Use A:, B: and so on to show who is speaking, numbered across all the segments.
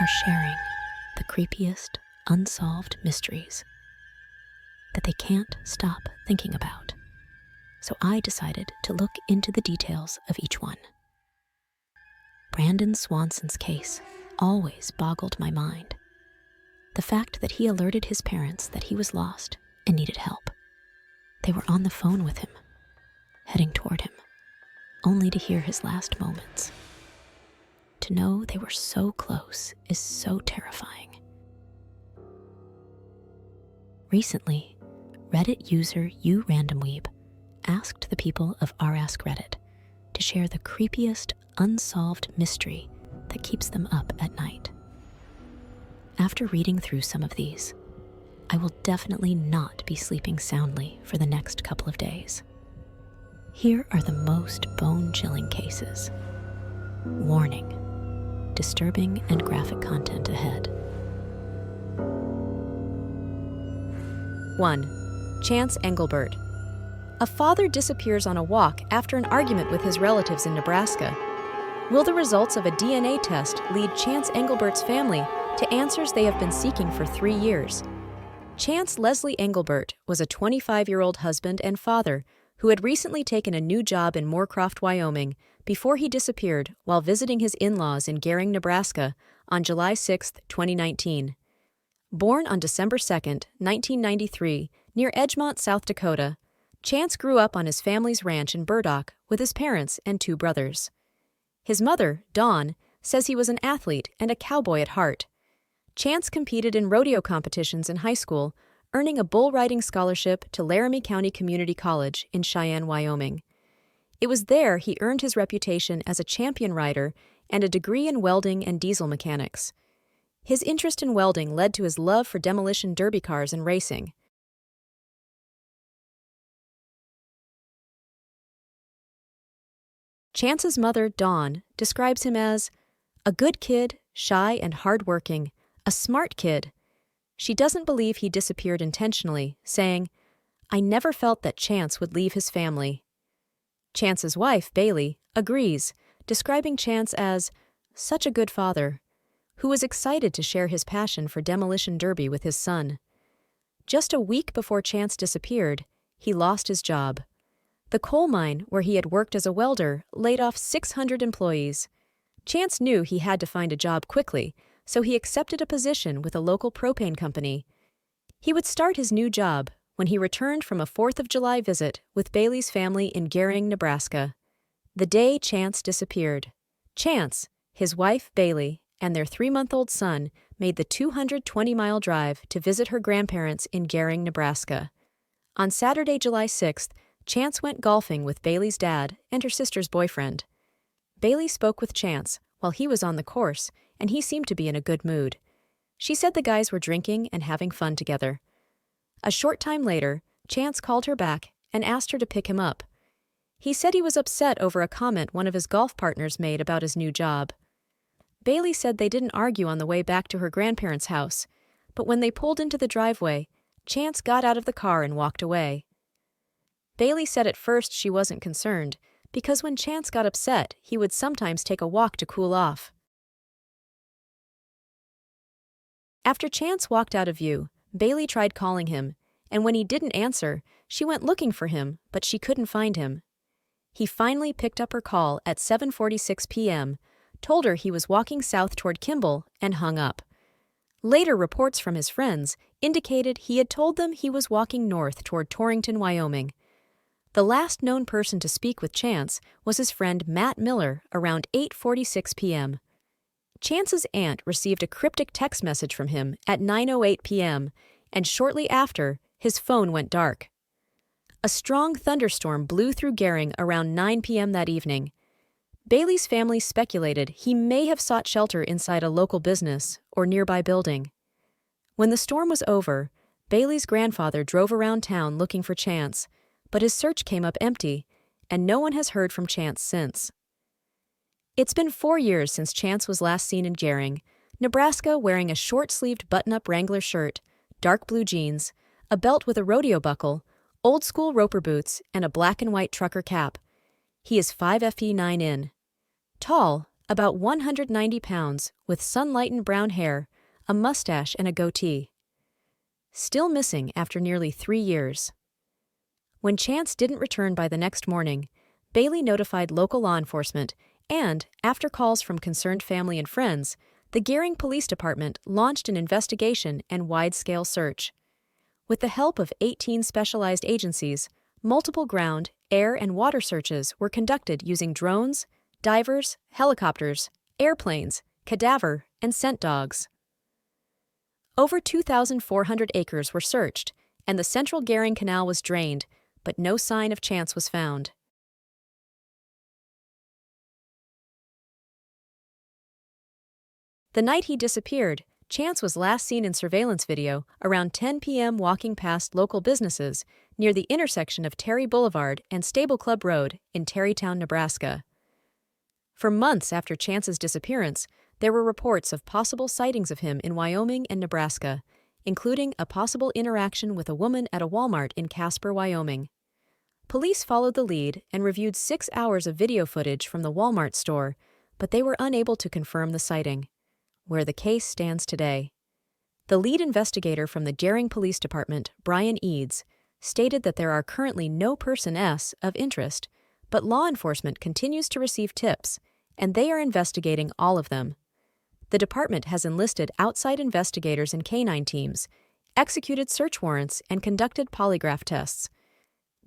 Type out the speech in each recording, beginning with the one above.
A: are sharing the creepiest unsolved mysteries that they can't stop thinking about. So I decided to look into the details of each one. Brandon Swanson's case always boggled my mind. The fact that he alerted his parents that he was lost and needed help. They were on the phone with him, heading toward him, only to hear his last moments. To know they were so close is so terrifying. Recently, Reddit user uRandomweeb asked the people of r/ask Reddit to share the creepiest unsolved mystery that keeps them up at night. After reading through some of these, I will definitely not be sleeping soundly for the next couple of days. Here are the most bone-chilling cases. Warning: disturbing and graphic content ahead.
B: 1. Chance Engelbert. A father disappears on a walk after an argument with his relatives in Nebraska. Will the results of a DNA test lead Chance Engelbert's family to answers they have been seeking for 3 years? Chance Leslie Engelbert was a 25-year-old husband and father who had recently taken a new job in Moorcroft, Wyoming, before he disappeared while visiting his in-laws in Gering, Nebraska, on July 6, 2019. Born on December 2, 1993, near Edgemont, South Dakota, Chance grew up on his family's ranch in Burdock with his parents and 2 brothers. His mother, Dawn, says he was an athlete and a cowboy at heart. Chance competed in rodeo competitions in high school, earning a bull riding scholarship to Laramie County Community College in Cheyenne, Wyoming. It was there he earned his reputation as a champion rider and a degree in welding and diesel mechanics. His interest in welding led to his love for demolition derby cars and racing. Chance's mother, Dawn, describes him as a good kid, shy and hardworking, a smart kid. She doesn't believe he disappeared intentionally, saying, "I never felt that Chance would leave his family." Chance's wife, Bailey, agrees, describing Chance as such a good father, who was excited to share his passion for demolition derby with his son. Just a week before Chance disappeared, he lost his job. The coal mine where he had worked as a welder laid off 600 employees. Chance knew he had to find a job quickly, so he accepted a position with a local propane company. He would start his new job when he returned from a 4th of July visit with Bailey's family in Gering, Nebraska. The day Chance disappeared, Chance, his wife Bailey, and their 3-month-old son made the 220-mile drive to visit her grandparents in Gering, Nebraska. On Saturday, July 6th, Chance went golfing with Bailey's dad and her sister's boyfriend. Bailey spoke with Chance while he was on the course, and he seemed to be in a good mood. She said the guys were drinking and having fun together. A short time later, Chance called her back and asked her to pick him up. He said he was upset over a comment one of his golf partners made about his new job. Bailey said they didn't argue on the way back to her grandparents' house, but when they pulled into the driveway, Chance got out of the car and walked away. Bailey said at first she wasn't concerned, because when Chance got upset, he would sometimes take a walk to cool off. After Chance walked out of view, Bailey tried calling him, and when he didn't answer, she went looking for him, but she couldn't find him. He finally picked up her call at 7:46 p.m., told her he was walking south toward Kimball, and hung up. Later reports from his friends indicated he had told them he was walking north toward Torrington, Wyoming. The last known person to speak with Chance was his friend Matt Miller around 8:46 p.m. Chance's aunt received a cryptic text message from him at 9:08 p.m., and shortly after, his phone went dark. A strong thunderstorm blew through Gering around 9 p.m. that evening. Bailey's family speculated he may have sought shelter inside a local business or nearby building. When the storm was over, Bailey's grandfather drove around town looking for Chance, but his search came up empty, and no one has heard from Chance since. It's been 4 years since Chance was last seen in Gering, Nebraska, wearing a short-sleeved button-up Wrangler shirt, dark blue jeans, a belt with a rodeo buckle, old-school roper boots, and a black and white trucker cap. He is 5 feet 9 in. Tall, about 190 pounds, with sunlightened brown hair, a mustache, and a goatee. Still missing after nearly 3 years. When Chance didn't return by the next morning, Bailey notified local law enforcement and, after calls from concerned family and friends, the Gering Police Department launched an investigation and wide-scale search. With the help of 18 specialized agencies, multiple ground, air, and water searches were conducted using drones, divers, helicopters, airplanes, cadaver, and scent dogs. Over 2,400 acres were searched, and the central Gering Canal was drained, but no sign of Chance was found. The night he disappeared, Chance was last seen in surveillance video around 10 p.m. walking past local businesses near the intersection of Terry Boulevard and Stable Club Road in Terrytown, Nebraska. For months after Chance's disappearance, there were reports of possible sightings of him in Wyoming and Nebraska, including a possible interaction with a woman at a Walmart in Casper, Wyoming. Police followed the lead and reviewed 6 hours of video footage from the Walmart store, but they were unable to confirm the sighting. Where the case stands today. The lead investigator from the Gering Police Department, Brian Eads, stated that there are currently no persons of interest, but law enforcement continues to receive tips, and they are investigating all of them. The department has enlisted outside investigators and canine teams, executed search warrants, and conducted polygraph tests.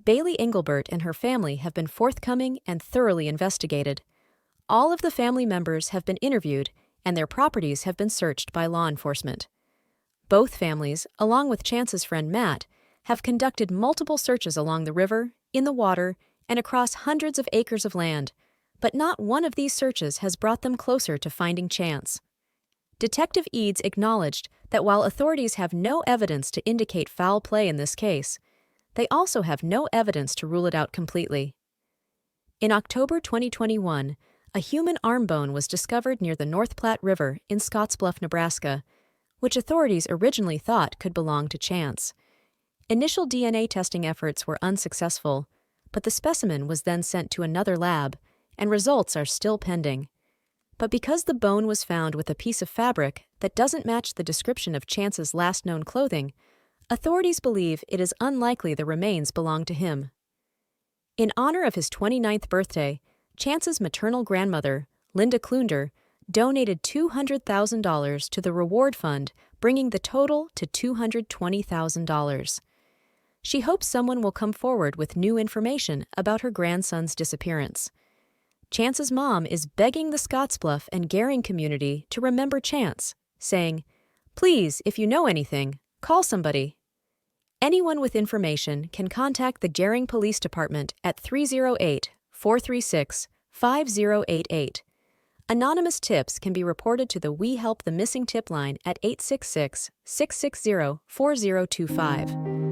B: Bailey Engelbert and her family have been forthcoming and thoroughly investigated. All of the family members have been interviewed, and their properties have been searched by law enforcement. Both families, along with Chance's friend Matt, have conducted multiple searches along the river, in the water, and across hundreds of acres of land, but not one of these searches has brought them closer to finding Chance. Detective Eads acknowledged that while authorities have no evidence to indicate foul play in this case, they also have no evidence to rule it out completely. In October 2021, a human arm bone was discovered near the North Platte River in Scottsbluff, Nebraska, which authorities originally thought could belong to Chance. Initial DNA testing efforts were unsuccessful, but the specimen was then sent to another lab, and results are still pending. But because the bone was found with a piece of fabric that doesn't match the description of Chance's last known clothing, authorities believe it is unlikely the remains belong to him. In honor of his 29th birthday, Chance's maternal grandmother, Linda Klunder, donated $200,000 to the reward fund, bringing the total to $220,000. She hopes someone will come forward with new information about her grandson's disappearance. Chance's mom is begging the Scottsbluff and Gering community to remember Chance, saying, "Please, if you know anything, call somebody." Anyone with information can contact the Gering Police Department at 308-436-5088. Anonymous tips can be reported to the We Help the Missing tip line at 866-660-4025.